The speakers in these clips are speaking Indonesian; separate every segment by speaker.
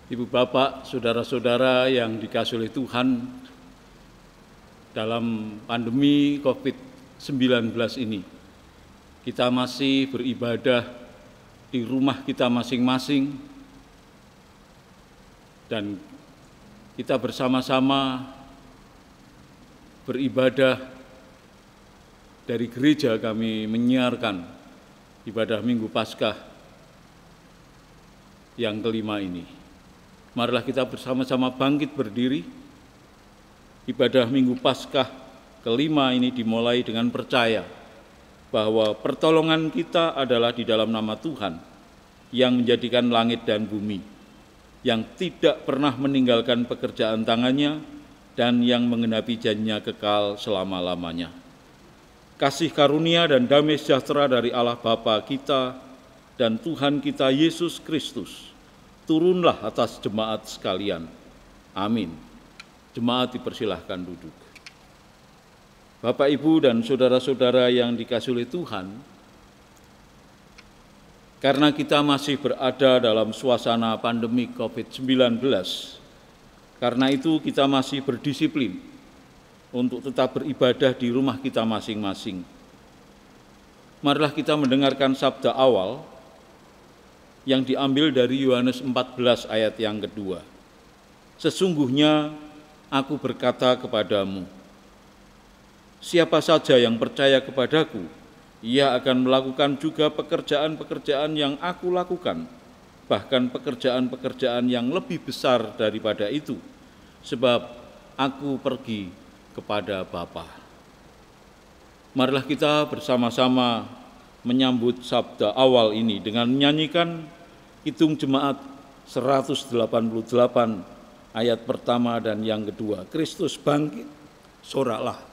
Speaker 1: Ibu bapak, saudara-saudara yang dikasihi oleh Tuhan, dalam pandemi COVID-19 ini, kita masih beribadah di rumah kita masing-masing, dan kita bersama-sama beribadah. Dari gereja kami menyiarkan ibadah Minggu Paskah yang kelima ini. Marilah kita bersama-sama bangkit berdiri. Ibadah Minggu Paskah kelima ini dimulai dengan percaya bahwa pertolongan kita adalah di dalam nama Tuhan yang menjadikan langit dan bumi, yang tidak pernah meninggalkan pekerjaan tangannya dan yang menggenapi janjinya kekal selama-lamanya. Kasih karunia dan damai sejahtera dari Allah Bapa kita dan Tuhan kita Yesus Kristus turunlah atas jemaat sekalian. Amin. Jemaat dipersilahkan duduk. Bapak, Ibu, dan saudara-saudara yang dikasihi oleh Tuhan, karena kita masih berada dalam suasana pandemi COVID-19, karena itu kita masih berdisiplin untuk tetap beribadah di rumah kita masing-masing. Marilah kita mendengarkan sabda awal yang diambil dari Yohanes 14 ayat yang kedua. Sesungguhnya aku berkata kepadamu, siapa saja yang percaya kepadaku, ia akan melakukan juga pekerjaan-pekerjaan yang aku lakukan, bahkan pekerjaan-pekerjaan yang lebih besar daripada itu, sebab aku pergi kepada Bapa. Marilah kita bersama-sama menyambut sabda awal ini dengan menyanyikan Kidung Jemaat 188 ayat pertama dan yang kedua. Kristus bangkit, soraklah.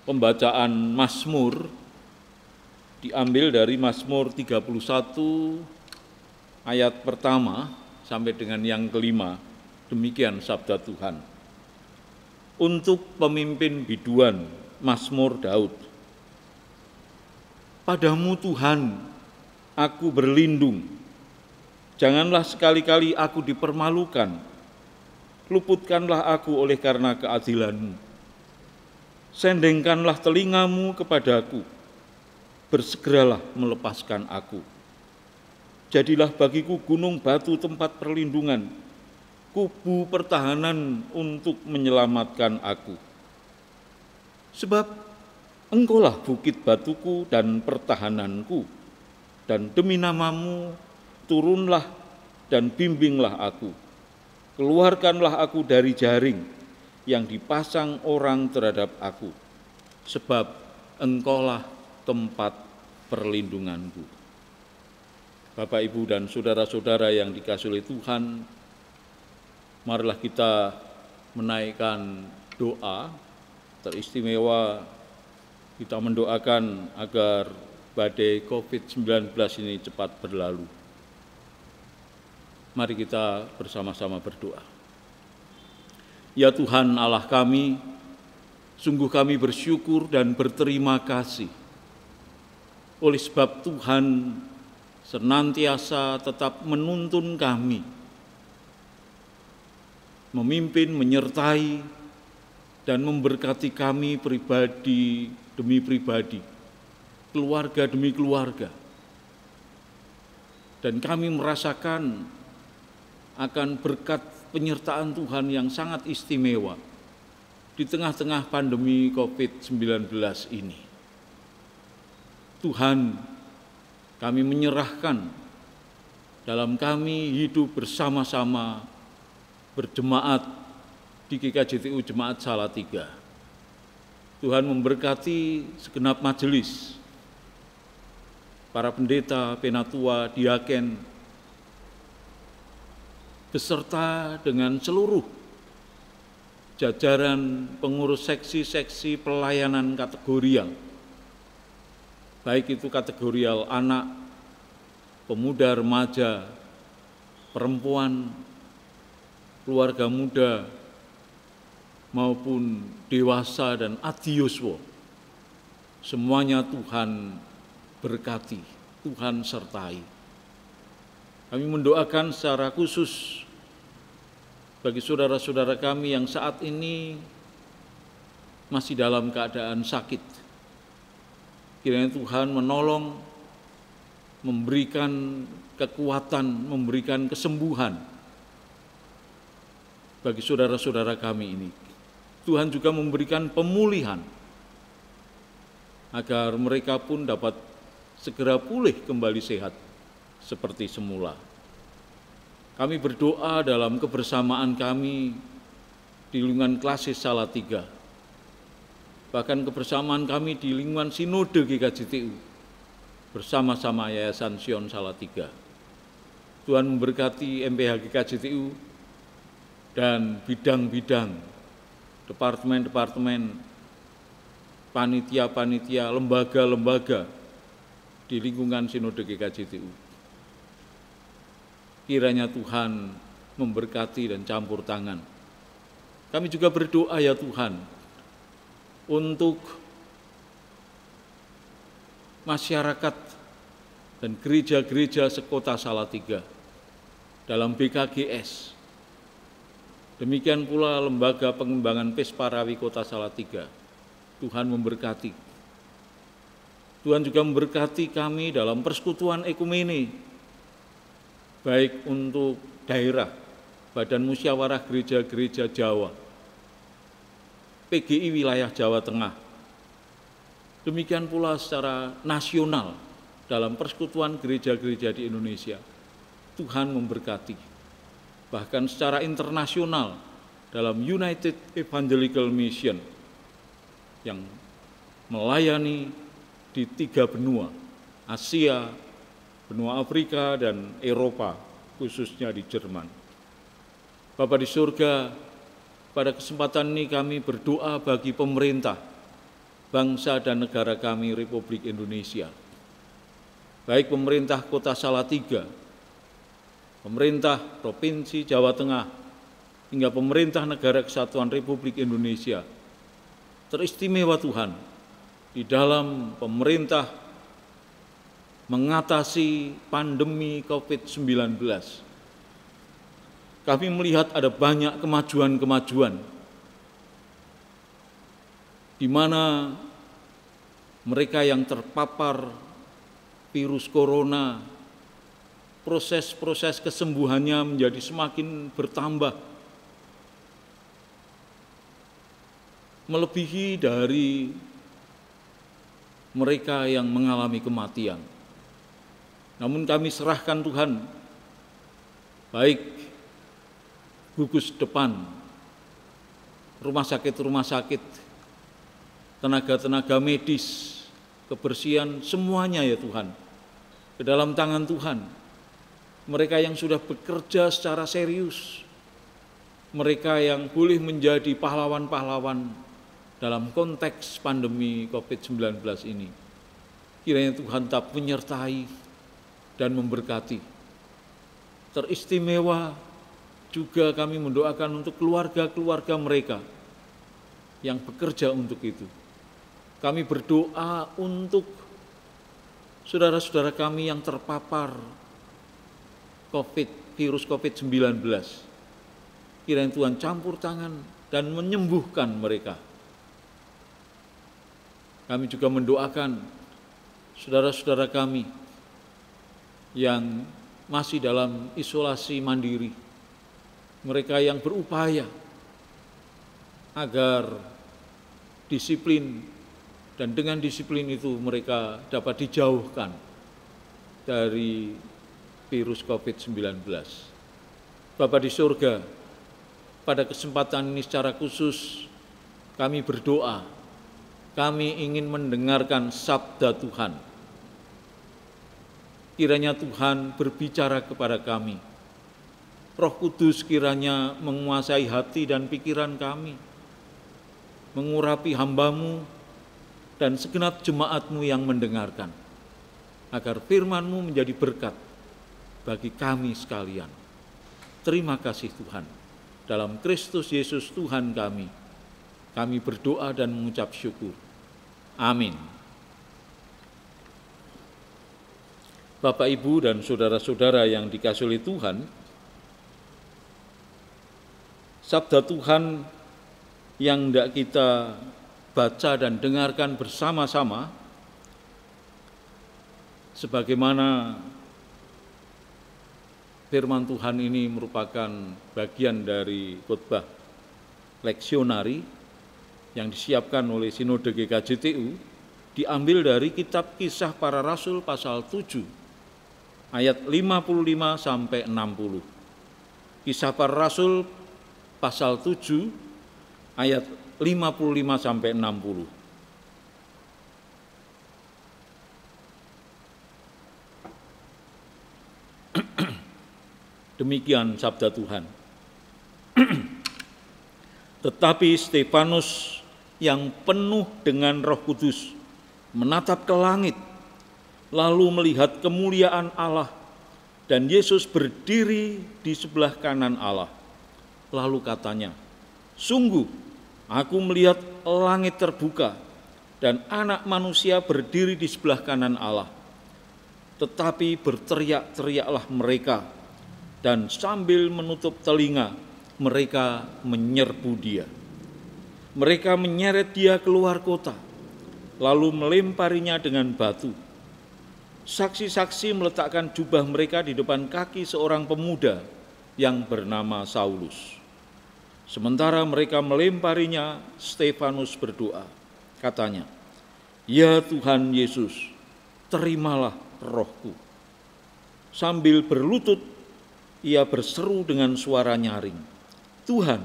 Speaker 1: Pembacaan Mazmur diambil dari Mazmur 31 ayat pertama sampai dengan yang kelima. Demikian sabda Tuhan. Untuk pemimpin biduan, Mazmur Daud. Padamu Tuhan, aku berlindung. Janganlah sekali-kali aku dipermalukan. Luputkanlah aku oleh karena keadilan-Mu. Sendengkanlah telingamu kepadaku, bersegeralah melepaskan aku. Jadilah bagiku gunung batu tempat perlindungan, kubu pertahanan untuk menyelamatkan aku. Sebab Engkaulah bukit batuku dan pertahananku, dan demi nama-Mu turunlah dan bimbinglah aku. Keluarkanlah aku dari jaring yang dipasang orang terhadap aku, sebab Engkaulah tempat perlindunganku. Bapak, Ibu, dan saudara-saudara yang dikasihi oleh Tuhan, marilah kita menaikkan doa teristimewa. Kita mendoakan agar badai COVID-19 ini cepat berlalu. Mari kita bersama-sama berdoa. Ya Tuhan Allah kami, sungguh kami bersyukur dan berterima kasih oleh sebab Tuhan senantiasa tetap menuntun kami, memimpin, menyertai, dan memberkati kami pribadi demi pribadi, keluarga demi keluarga. Dan kami merasakan akan berkat penyertaan Tuhan yang sangat istimewa di tengah-tengah pandemi COVID-19 ini. Tuhan, kami menyerahkan dalam kami hidup bersama-sama berjemaat di GKJTU Jemaat Salatiga. Tuhan memberkati segenap majelis, para pendeta, penatua, diaken, beserta dengan seluruh jajaran pengurus seksi-seksi pelayanan kategorial, baik itu kategorial anak, pemuda, remaja, perempuan, keluarga muda, maupun dewasa dan adiuswa. Semuanya Tuhan berkati, Tuhan sertai. Kami mendoakan secara khusus bagi saudara-saudara kami yang saat ini masih dalam keadaan sakit. Kiranya Tuhan menolong, memberikan kekuatan, memberikan kesembuhan bagi saudara-saudara kami ini. Tuhan juga memberikan pemulihan agar mereka pun dapat segera pulih kembali sehat seperti semula. Kami berdoa dalam kebersamaan kami di lingkungan Klasis Salatiga, bahkan kebersamaan kami di lingkungan Sinode GKJTU bersama-sama Yayasan Sion Salatiga. Tuhan memberkati MPH GKJTU dan bidang-bidang, departemen-departemen, panitia-panitia, lembaga-lembaga di lingkungan Sinode GKJTU. Kiranya Tuhan memberkati dan campur tangan. Kami juga berdoa ya Tuhan untuk masyarakat dan gereja-gereja sekota Salatiga dalam BKGS. Demikian pula Lembaga Pengembangan Pesparawi Kota Salatiga. Tuhan memberkati. Tuhan juga memberkati kami dalam persekutuan ekumene, baik untuk daerah, Badan Musyawarah Gereja-Gereja Jawa, PGI wilayah Jawa Tengah. Demikian pula secara nasional dalam persekutuan gereja-gereja di Indonesia. Tuhan memberkati. Bahkan secara internasional dalam United Evangelical Mission yang melayani di 3 benua, Asia, benua Afrika, dan Eropa, khususnya di Jerman. Bapa di surga, pada kesempatan ini kami berdoa bagi pemerintah, bangsa dan negara kami Republik Indonesia. Baik pemerintah Kota Salatiga, pemerintah Provinsi Jawa Tengah, hingga pemerintah Negara Kesatuan Republik Indonesia. Teristimewa Tuhan di dalam pemerintah mengatasi pandemi COVID-19. Kami melihat ada banyak kemajuan-kemajuan di mana mereka yang terpapar virus corona, proses-proses kesembuhannya menjadi semakin bertambah, melebihi dari mereka yang mengalami kematian. Namun kami serahkan Tuhan, baik gugus depan, rumah sakit, tenaga-tenaga medis, kebersihan, semuanya ya Tuhan, ke dalam tangan Tuhan. Mereka yang sudah bekerja secara serius, mereka yang boleh menjadi pahlawan-pahlawan dalam konteks pandemi COVID-19 ini. Kiranya Tuhan tetap menyertai dan memberkati. Teristimewa juga kami mendoakan untuk keluarga-keluarga mereka yang bekerja untuk itu. Kami berdoa untuk saudara-saudara kami yang terpapar virus COVID-19. Kiranya Tuhan campur tangan dan menyembuhkan mereka. Kami juga mendoakan saudara-saudara kami yang masih dalam isolasi mandiri, mereka yang berupaya agar disiplin, dan dengan disiplin itu mereka dapat dijauhkan dari virus COVID-19. Bapa di surga, pada kesempatan ini secara khusus kami berdoa, kami ingin mendengarkan sabda Tuhan. Kiranya Tuhan berbicara kepada kami. Roh Kudus kiranya menguasai hati dan pikiran kami, mengurapi hamba-Mu dan segenap jemaat-Mu yang mendengarkan, agar firman-Mu menjadi berkat bagi kami sekalian. Terima kasih Tuhan. Dalam Kristus Yesus Tuhan kami berdoa dan mengucap syukur. Amin. Bapak, Ibu, dan saudara-saudara yang dikasihi oleh Tuhan, sabda Tuhan yang hendak kita baca dan dengarkan bersama-sama, sebagaimana firman Tuhan ini merupakan bagian dari khotbah leksionari yang disiapkan oleh Sinode GKJTU, diambil dari kitab Kisah Para Rasul pasal 7 ayat 55 sampai 60. Kisah Para Rasul pasal 7 ayat 55 sampai 60. Demikian sabda Tuhan. Tetapi Stefanus yang penuh dengan Roh Kudus menatap ke langit, lalu melihat kemuliaan Allah dan Yesus berdiri di sebelah kanan Allah. Lalu katanya, "Sungguh, aku melihat langit terbuka dan Anak Manusia berdiri di sebelah kanan Allah." Tetapi berteriak-teriaklah mereka, dan sambil menutup telinga, mereka menyerbu Dia. Mereka menyeret Dia keluar kota, lalu melemparinya dengan batu. Saksi-saksi meletakkan jubah mereka di depan kaki seorang pemuda yang bernama Saulus. Sementara mereka melemparinya, Stefanus berdoa. Katanya, "Ya Tuhan Yesus, terimalah rohku." Sambil berlutut, ia berseru dengan suara nyaring, "Tuhan,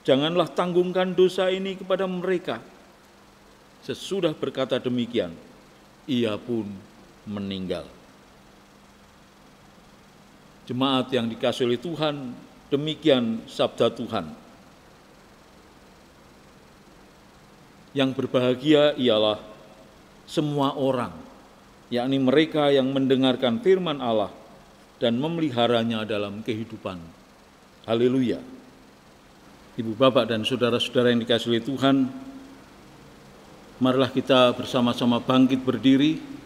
Speaker 1: janganlah tanggungkan dosa ini kepada mereka." Sesudah berkata demikian, ia pun meninggal. Jemaat yang dikasihi oleh Tuhan, demikian sabda Tuhan. Yang berbahagia ialah semua orang, yakni mereka yang mendengarkan firman Allah dan memeliharanya dalam kehidupan. Haleluya. Ibu, bapak, dan saudara-saudara yang dikasihi oleh Tuhan, marilah kita bersama-sama bangkit berdiri.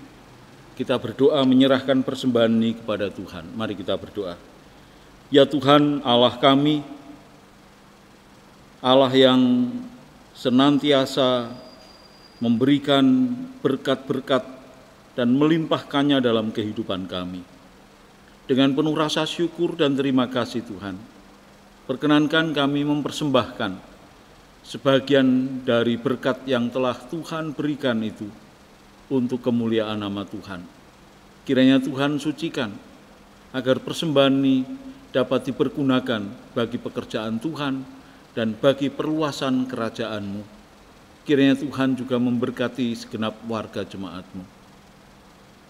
Speaker 1: Kita berdoa menyerahkan persembahan ini kepada Tuhan. Mari kita berdoa. Ya Tuhan, Allah kami, Allah yang senantiasa memberikan berkat-berkat dan melimpahkannya dalam kehidupan kami. Dengan penuh rasa syukur dan terima kasih Tuhan, perkenankan kami mempersembahkan sebagian dari berkat yang telah Tuhan berikan itu untuk kemuliaan nama Tuhan. Kiranya Tuhan sucikan, agar persembahan ini dapat dipergunakan bagi pekerjaan Tuhan dan bagi perluasan kerajaan-Mu. Kiranya Tuhan juga memberkati segenap warga jemaat-Mu.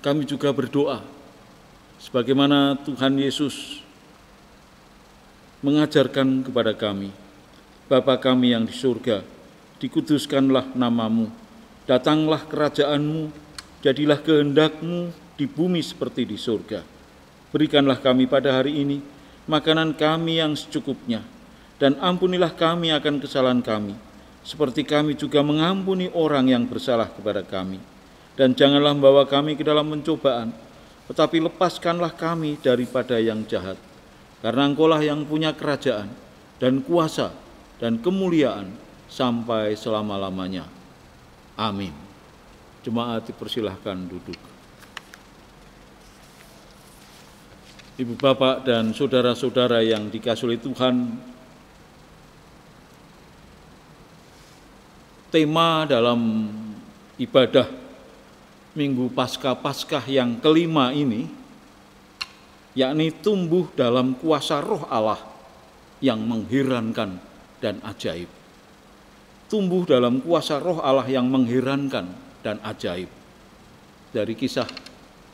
Speaker 1: Kami juga berdoa, sebagaimana Tuhan Yesus mengajarkan kepada kami, Bapa kami yang di surga, dikuduskanlah nama-Mu, datanglah kerajaan-Mu, jadilah kehendak-Mu di bumi seperti di surga. Berikanlah kami pada hari ini makanan kami yang secukupnya, dan ampunilah kami akan kesalahan kami, seperti kami juga mengampuni orang yang bersalah kepada kami. Dan janganlah membawa kami ke dalam pencobaan, tetapi lepaskanlah kami daripada yang jahat. Karena Engkau-lah yang punya kerajaan, dan kuasa, dan kemuliaan, sampai selama-lamanya. Amin. Jemaat dipersilahkan duduk. Ibu bapak dan saudara-saudara yang dikasihi oleh Tuhan, tema dalam ibadah Minggu Paskah yang kelima ini, yakni tumbuh dalam kuasa Roh Allah yang mengherankan dan ajaib. Tumbuh dalam kuasa Roh Allah yang mengherankan dan ajaib. Dari Kisah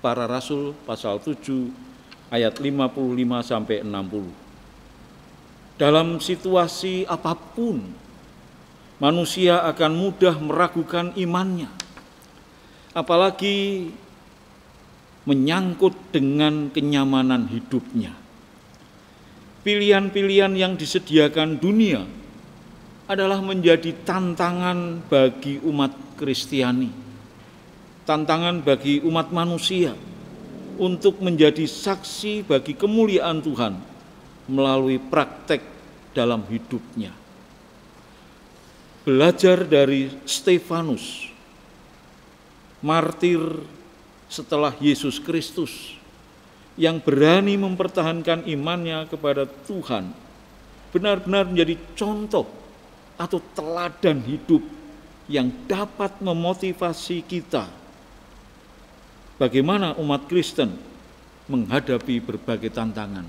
Speaker 1: Para Rasul pasal 7 ayat 55 sampai 60. Dalam situasi apapun, manusia akan mudah meragukan imannya, apalagi menyangkut dengan kenyamanan hidupnya. Pilihan-pilihan yang disediakan dunia adalah menjadi tantangan bagi umat Kristiani, tantangan bagi umat manusia untuk menjadi saksi bagi kemuliaan Tuhan melalui praktek dalam hidupnya. Belajar dari Stefanus, martir setelah Yesus Kristus, yang berani mempertahankan imannya kepada Tuhan, benar-benar menjadi contoh atau teladan hidup yang dapat memotivasi kita bagaimana umat Kristen menghadapi berbagai tantangan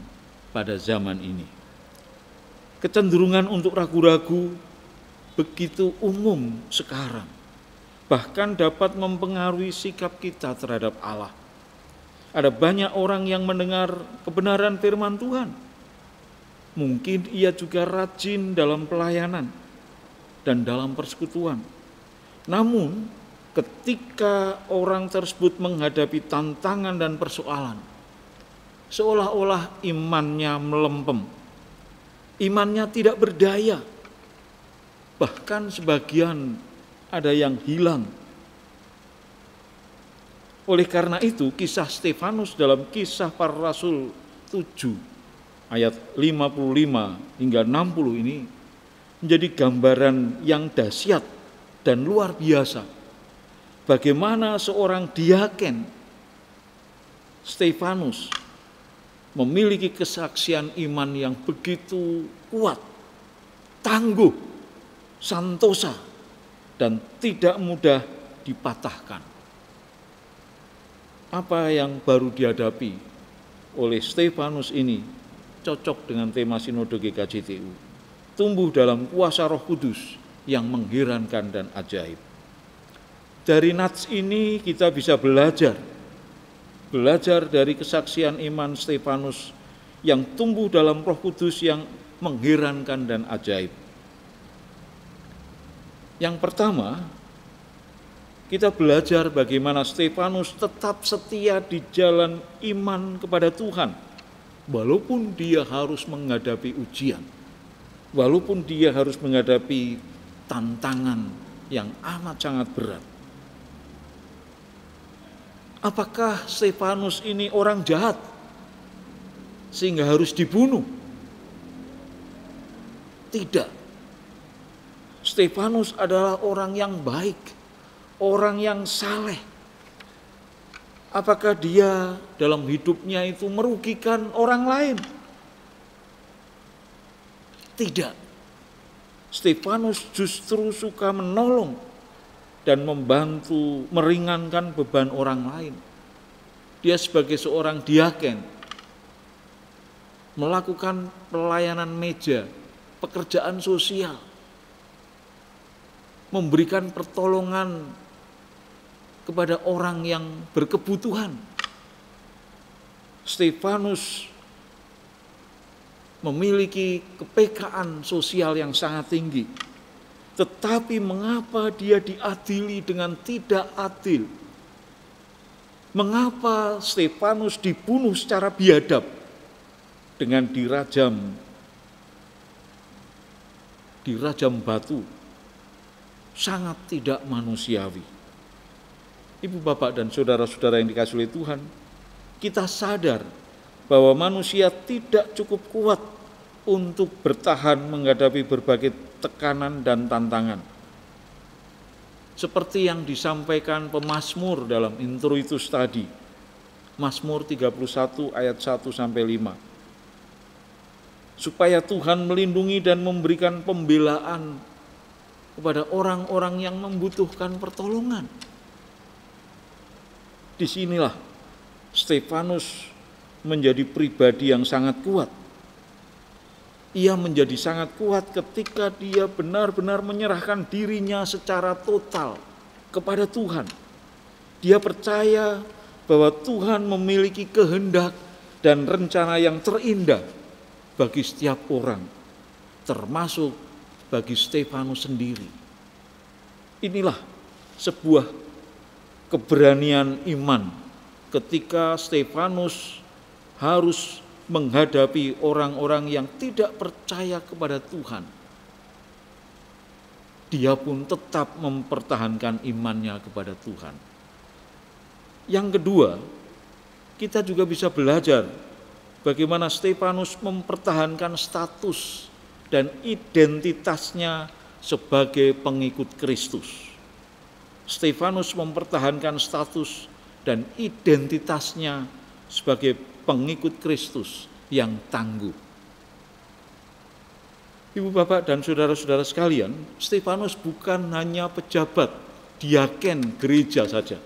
Speaker 1: pada zaman ini. Kecenderungan untuk ragu-ragu begitu umum sekarang, bahkan dapat mempengaruhi sikap kita terhadap Allah. Ada banyak orang yang mendengar kebenaran firman Tuhan. Mungkin ia juga rajin dalam pelayanan dan dalam persekutuan. Namun, ketika orang tersebut menghadapi tantangan dan persoalan, seolah-olah imannya melempem, imannya tidak berdaya, bahkan sebagian ada yang hilang. Oleh karena itu, kisah Stefanus dalam Kisah Para Rasul 7 ayat 55 hingga 60 ini menjadi gambaran yang dahsyat dan luar biasa. Bagaimana seorang diaken Stefanus memiliki kesaksian iman yang begitu kuat, tangguh, santosa, dan tidak mudah dipatahkan. Apa yang baru dihadapi oleh Stefanus ini cocok dengan tema Sinode GKJTU. Tumbuh dalam kuasa Roh Kudus yang mengherankan dan ajaib. Dari nats ini kita bisa belajar dari kesaksian iman Stefanus yang tumbuh dalam Roh Kudus yang mengherankan dan ajaib. Yang pertama, kita belajar bagaimana Stefanus tetap setia di jalan iman kepada Tuhan, walaupun dia harus menghadapi ujian, walaupun dia harus menghadapi tantangan yang amat sangat berat. Apakah Stefanus ini orang jahat sehingga harus dibunuh? Tidak. Stefanus adalah orang yang baik, orang yang saleh. Apakah dia dalam hidupnya itu merugikan orang lain? Tidak. Stefanus justru suka menolong dan membantu meringankan beban orang lain. Dia sebagai seorang diaken melakukan pelayanan meja, pekerjaan sosial, memberikan pertolongan kepada orang yang berkebutuhan. Stefanus memiliki kepekaan sosial yang sangat tinggi. Tetapi mengapa dia diadili dengan tidak adil? Mengapa Stefanus dibunuh secara biadab dengan dirajam batu? Sangat tidak manusiawi. Ibu, bapak, dan saudara-saudara yang dikasihi oleh Tuhan, kita sadar bahwa manusia tidak cukup kuat untuk bertahan menghadapi berbagai tekanan dan tantangan. Seperti yang disampaikan pemazmur dalam introitus tadi, Mazmur 31 ayat 1-5. Supaya Tuhan melindungi dan memberikan pembelaan kepada orang-orang yang membutuhkan pertolongan. Disinilah Stefanus menjadi pribadi yang sangat kuat. Ia menjadi sangat kuat ketika dia benar-benar menyerahkan dirinya secara total kepada Tuhan. Dia percaya bahwa Tuhan memiliki kehendak dan rencana yang terindah bagi setiap orang, termasuk bagi Stefanus sendiri. Inilah sebuah keberanian iman ketika Stefanus harus menghadapi orang-orang yang tidak percaya kepada Tuhan. Dia pun tetap mempertahankan imannya kepada Tuhan. Yang kedua, kita juga bisa belajar bagaimana Stefanus mempertahankan status dan identitasnya sebagai pengikut Kristus. Stefanus mempertahankan status dan identitasnya sebagai pengikut Kristus yang tangguh. Ibu, bapak, dan saudara-saudara sekalian, Stefanus bukan hanya pejabat diaken gereja saja,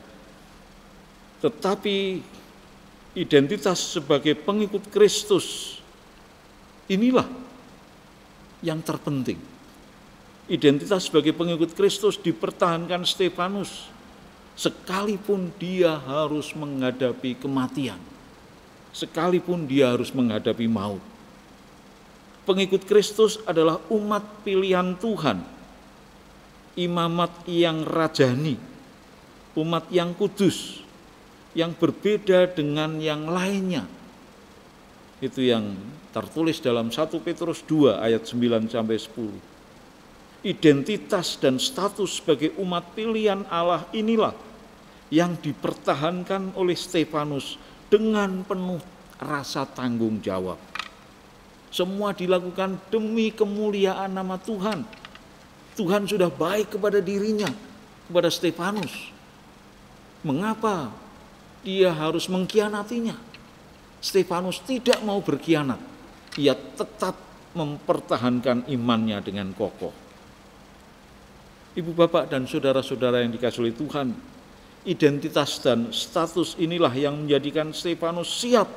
Speaker 1: tetapi identitas sebagai pengikut Kristus inilah yang terpenting. Identitas sebagai pengikut Kristus dipertahankan Stefanus sekalipun dia harus menghadapi kematian, sekalipun dia harus menghadapi maut. Pengikut Kristus adalah umat pilihan Tuhan, imamat yang rajani, umat yang kudus, yang berbeda dengan yang lainnya. Itu yang tertulis dalam 1 Petrus 2 ayat 9-10. Identitas dan status sebagai umat pilihan Allah inilah yang dipertahankan oleh Stefanus dengan penuh rasa tanggung jawab. Semua dilakukan demi kemuliaan nama Tuhan. Tuhan sudah baik kepada dirinya, kepada Stefanus. Mengapa dia harus mengkhianatinya? Stefanus tidak mau berkhianat. Ia tetap mempertahankan imannya dengan kokoh. Ibu, bapak, dan saudara-saudara yang dikasihi oleh Tuhan, identitas dan status inilah yang menjadikan Stefanus siap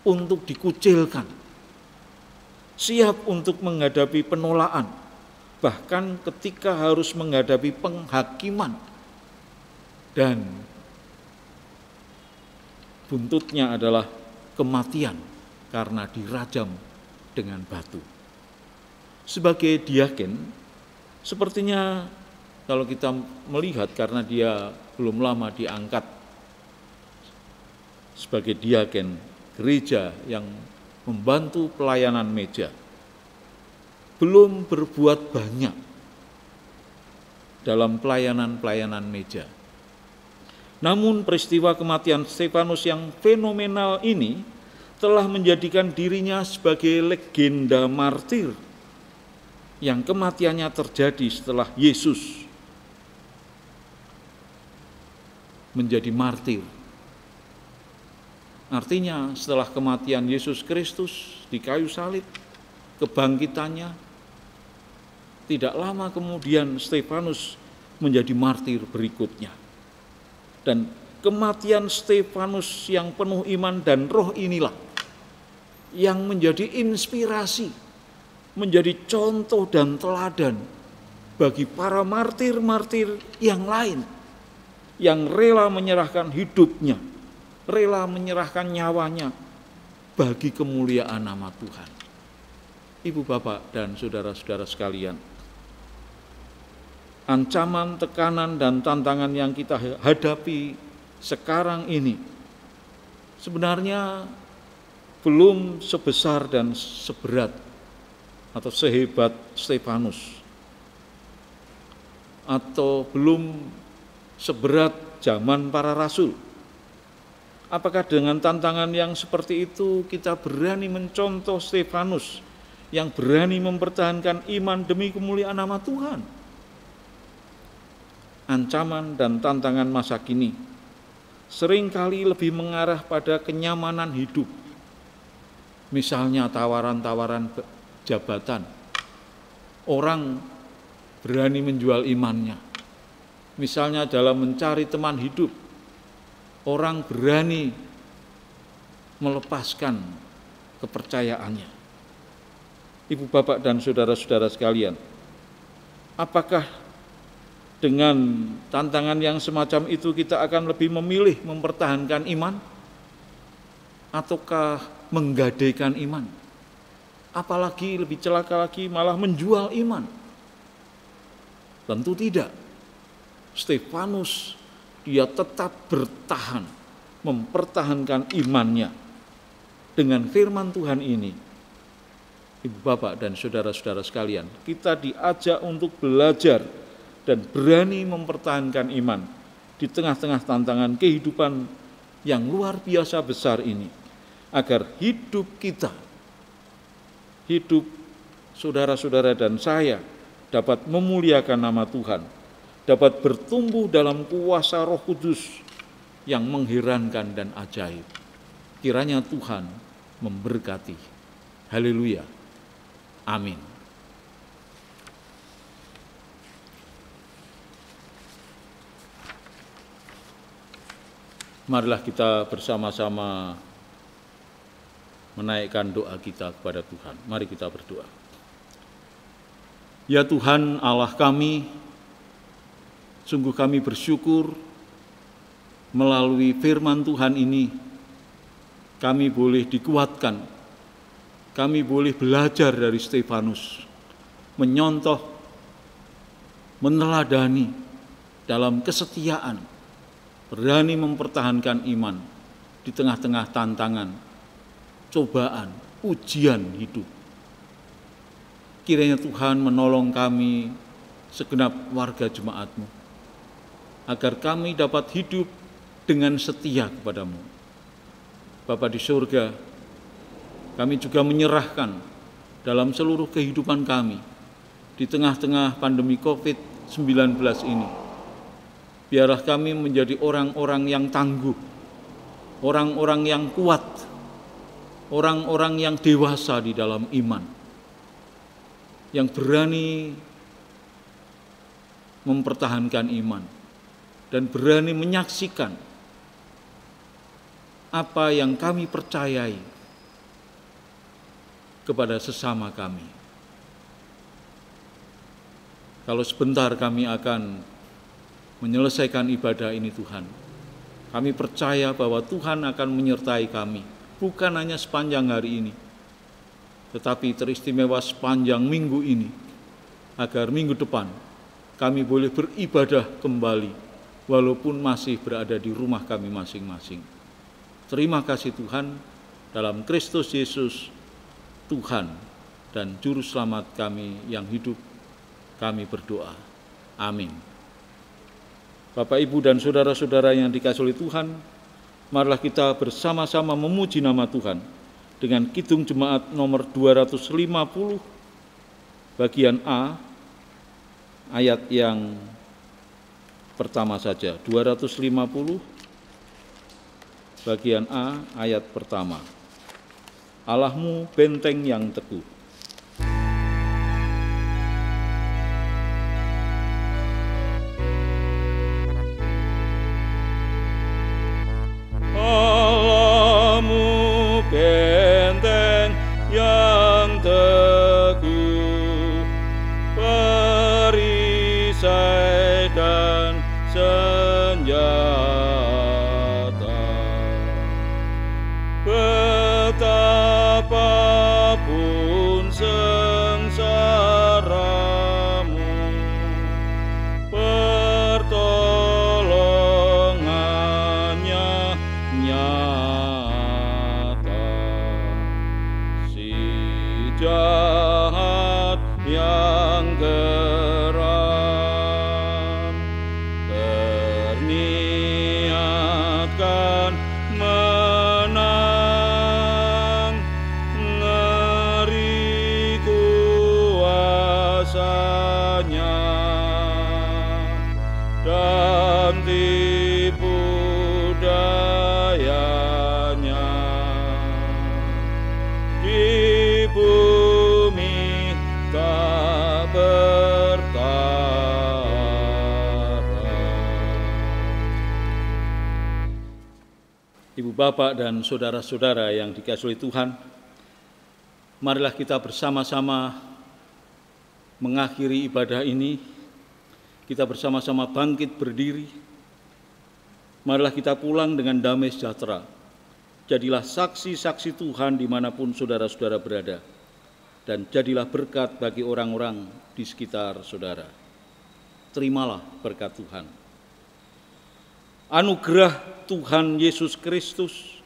Speaker 1: untuk dikucilkan, siap untuk menghadapi penolakan, bahkan ketika harus menghadapi penghakiman, dan buntutnya adalah kematian karena dirajam dengan batu. Sebagai diaken, sepertinya kalau kita melihat, karena dia belum lama diangkat sebagai diaken gereja yang membantu pelayanan meja, belum berbuat banyak dalam pelayanan meja. Namun peristiwa kematian Stefanus yang fenomenal ini telah menjadikan dirinya sebagai legenda martir yang kematiannya terjadi setelah Yesus menjadi martir. Artinya setelah kematian Yesus Kristus di kayu salib, kebangkitannya, tidak lama kemudian Stefanus menjadi martir berikutnya. Dan kematian Stefanus yang penuh iman dan roh inilah yang menjadi inspirasi, menjadi contoh dan teladan bagi para martir-martir yang lain yang rela menyerahkan hidupnya, rela menyerahkan nyawanya bagi kemuliaan nama Tuhan. Ibu, bapak, dan saudara-saudara sekalian, ancaman, tekanan, dan tantangan yang kita hadapi sekarang ini sebenarnya belum sebesar dan seberat atau sehebat Stefanus, atau belum seberat zaman para rasul. Apakah dengan tantangan yang seperti itu kita berani mencontoh Stefanus yang berani mempertahankan iman demi kemuliaan nama Tuhan? Ancaman dan tantangan masa kini seringkali lebih mengarah pada kenyamanan hidup. Misalnya tawaran-tawaran jabatan. Orang berani menjual imannya. Misalnya dalam mencari teman hidup, orang berani melepaskan kepercayaannya. Ibu, bapak, dan saudara-saudara sekalian, apakah dengan tantangan yang semacam itu kita akan lebih memilih mempertahankan iman ataukah menggadaikan iman? Apalagi lebih celaka lagi malah menjual iman. Tentu tidak. Stefanus dia tetap bertahan, mempertahankan imannya dengan firman Tuhan ini. Ibu, bapak, dan saudara-saudara sekalian, kita diajak untuk belajar dan berani mempertahankan iman di tengah-tengah tantangan kehidupan yang luar biasa besar ini, agar hidup kita, hidup saudara-saudara dan saya dapat memuliakan nama Tuhan, dapat bertumbuh dalam kuasa Roh Kudus yang mengherankan dan ajaib. Kiranya Tuhan memberkati. Haleluya. Amin. Marilah kita bersama-sama menaikkan doa kita kepada Tuhan. Mari kita berdoa. Ya Tuhan Allah kami, sungguh kami bersyukur melalui firman Tuhan ini kami boleh dikuatkan, kami boleh belajar dari Stefanus, menyontoh, meneladani dalam kesetiaan, berani mempertahankan iman di tengah-tengah tantangan, cobaan, ujian hidup. Kiranya Tuhan menolong kami segenap warga jemaat-Mu, agar kami dapat hidup dengan setia kepadamu. Bapa di surga, kami juga menyerahkan dalam seluruh kehidupan kami di tengah-tengah pandemi COVID-19 ini. Biarlah kami menjadi orang-orang yang tangguh, orang-orang yang kuat, orang-orang yang dewasa di dalam iman, yang berani mempertahankan iman dan berani menyaksikan apa yang kami percayai kepada sesama kami. Kalau sebentar kami akan menyelesaikan ibadah ini Tuhan, kami percaya bahwa Tuhan akan menyertai kami, bukan hanya sepanjang hari ini, tetapi teristimewa sepanjang minggu ini, agar minggu depan kami boleh beribadah kembali, walaupun masih berada di rumah kami masing-masing. Terima kasih Tuhan, dalam Kristus Yesus, Tuhan dan Juru Selamat kami yang hidup, kami berdoa. Amin. Bapak, Ibu, dan saudara-saudara yang dikasihi oleh Tuhan, marilah kita bersama-sama memuji nama Tuhan dengan Kidung Jemaat nomor 250, bagian A, ayat yang pertama saja. 250, bagian A, ayat pertama. Allahmu benteng yang teguh. Ibu bapak dan saudara-saudara yang dikasihi oleh Tuhan, marilah kita bersama-sama mengakhiri ibadah ini. Kita bersama-sama bangkit berdiri. Marilah kita pulang dengan damai sejahtera. Jadilah saksi-saksi Tuhan dimanapun saudara-saudara berada, dan jadilah berkat bagi orang-orang di sekitar saudara. Terimalah berkat Tuhan. Anugerah Tuhan Yesus Kristus,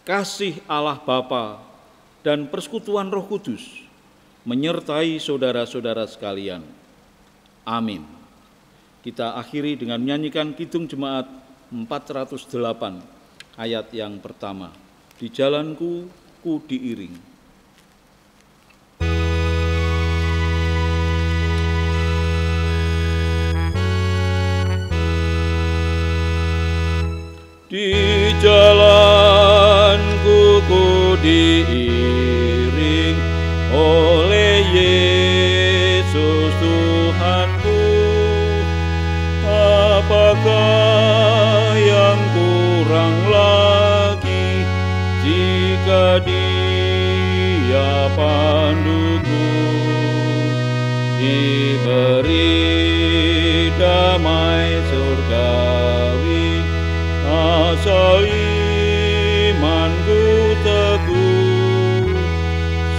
Speaker 1: kasih Allah Bapa, dan persekutuan Roh Kudus menyertai saudara-saudara sekalian. Amin. Kita akhiri dengan menyanyikan Kidung Jemaat 408, ayat yang pertama. Di jalanku ku diiring. Di jalanku ku diiring oleh Yesus Tuhanku. Apakah yang kurang lagi jika Dia panduku? Diberi damai surgawi, asal imanku teguh.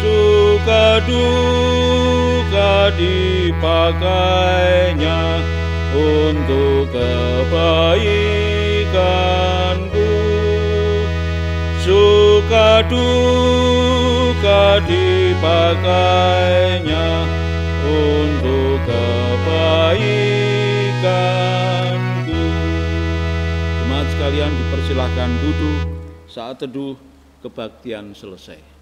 Speaker 1: Suka duka dipakainya untuk kebaikanku. Suka duka dipakainya untuk kebaikanku. Jemaat sekalian dipersilahkan duduk saat teduh kebaktian selesai.